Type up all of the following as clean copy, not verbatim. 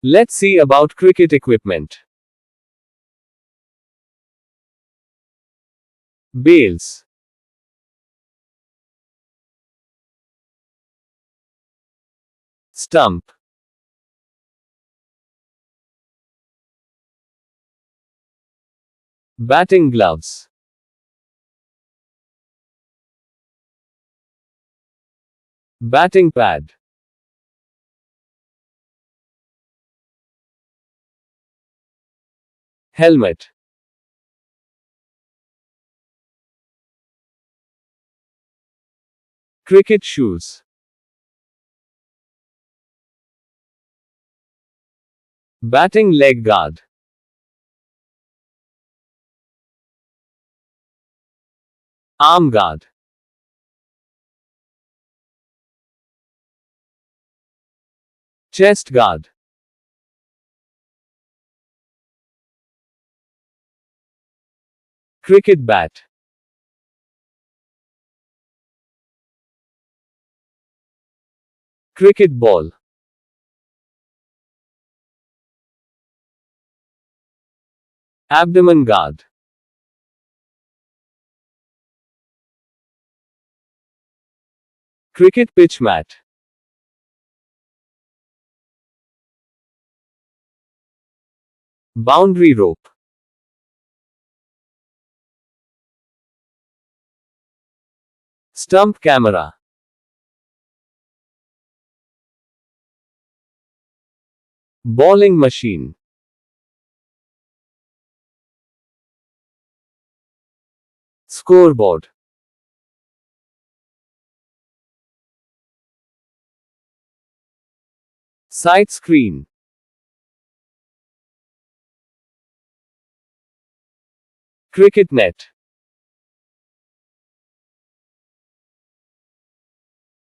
Let's see about cricket equipment. Bails. Stump. Batting gloves. Batting pad. Helmet. Cricket shoes. Batting leg guard. Arm guard. Chest guard. Cricket bat. Cricket ball. Abdomen guard. Cricket pitch mat. Boundary rope. Stump camera. Bowling machine. Scoreboard. Side screen. Cricket net.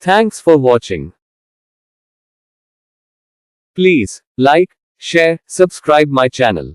Thanks for watching. Please like, share, subscribe my channel.